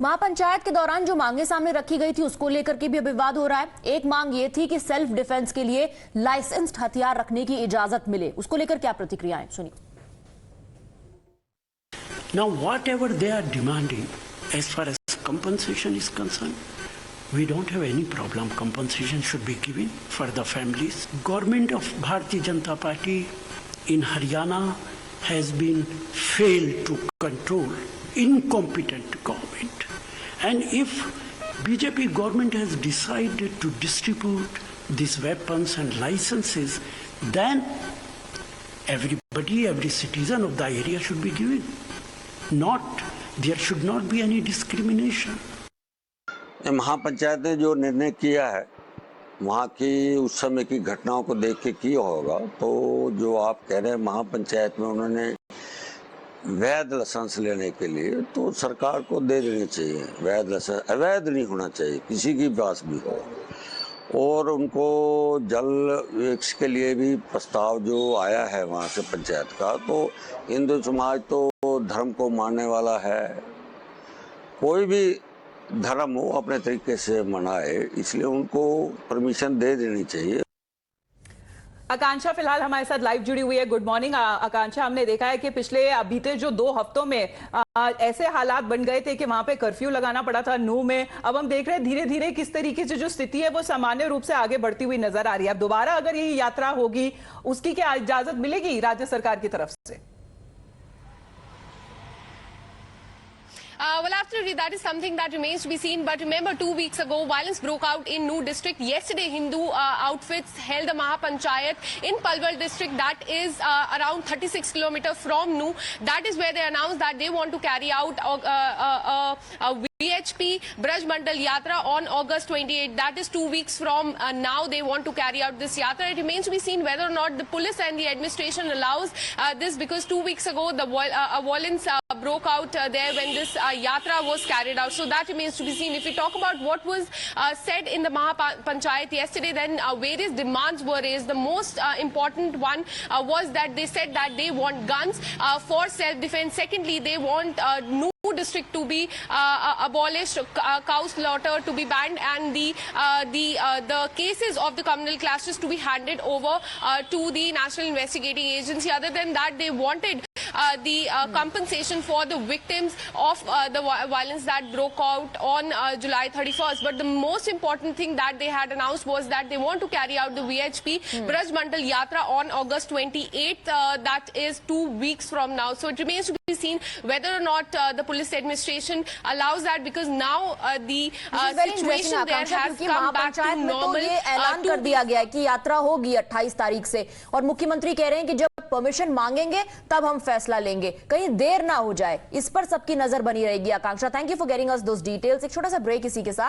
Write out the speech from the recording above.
महापंचायत के दौरान जो मांगे सामने रखी गई थी उसको लेकर के भी विवाद हो रहा है। एक मांग ये थी कि सेल्फ डिफेंस के लिए लाइसेंस्ड हथियार रखने की इजाजत मिले। उसको लेकर क्या प्रतिक्रियाएं सुनिए। Now whatever they are demanding as far as compensation is concerned, we don't have any problem. Compensation should be given for the families. Government of Bharatiya Janata Party in Haryana has been failed to control, incompetent government. And if BJP government has decided to distribute these weapons and licenses, then everybody, every citizen of the area should be given. There should not be any discrimination. महापंचायत ने जो निर्णय किया है वहाँ की उस समय की घटनाओं को देख के किया होगा। तो जो आप कह रहे हैं महापंचायत में उन्होंने वैध लाइसेंस लेने के लिए, तो सरकार को दे देनी चाहिए। वैध लाइसेंस अवैध नहीं होना चाहिए किसी की पास भी हो। और उनको जल इसके लिए भी प्रस्ताव जो आया है वहाँ से पंचायत का, तो हिंदू समाज तो धर्म को मानने वाला है। कोई भी धर्म हो अपने तरीके से मनाए, इसलिए उनको परमिशन दे देनी चाहिए। आकांक्षा फिलहाल हमारे साथ लाइव जुड़ी हुई है। गुड मॉर्निंग आकांक्षा, हमने देखा है कि पिछले बीते जो 2 हफ्तों में ऐसे हालात बन गए थे कि वहां पे कर्फ्यू लगाना पड़ा था नूह में। अब हम देख रहे हैं धीरे धीरे किस तरीके से जो स्थिति है वो सामान्य रूप से आगे बढ़ती हुई नजर आ रही है। अब दोबारा अगर ये यात्रा होगी उसकी क्या इजाजत मिलेगी राज्य सरकार की तरफ से? Well, absolutely, that is something that remains to be seen. But remember, 2 weeks ago, violence broke out in Nuh district. Yesterday, Hindu outfits held a Mahapanchayat in Palwal district, that is around 36 kilometers from Nuh. That is where they announced that they want to carry out a VHP Braj Mandal Yatra on August 28. That is 2 weeks from now. They want to carry out this yatra. It remains to be seen whether or not the police and the administration allows this, because 2 weeks ago the violence broke out there when this yatra was carried out. So that remains to be seen. If we talk about what was said in the Mahapanchayat yesterday, then various demands were raised. The most important one was that they said that they want guns for self-defense. Secondly, they want Nuh district to be abolished, cow slaughter to be banned, and the cases of the communal clashes to be handed over to the National Investigating Agency. Other than that, they wanted the compensation for the victims of the violence that broke out on July 31st. But the most important thing that they had announced was that they want to carry out the VHP Braj Mandal Yatra on August 28th. That is 2 weeks from now. So it remains to be seen whether or not the police administration allows that, because now the situation there has come back to normal. तो ये ऐलान कर दिया गया है कि यात्रा होगी 28 तारीख से, और मुख्यमंत्री कह रहे हैं कि जब परमिशन मांगेंगे तब हम फैसला लेंगे, कहीं देर ना हो जाए। इस पर सबकी नजर बनी रहेगी। Akanksha, thank you for getting us those details. एक छोटा सा ब्रेक इसी के साथ।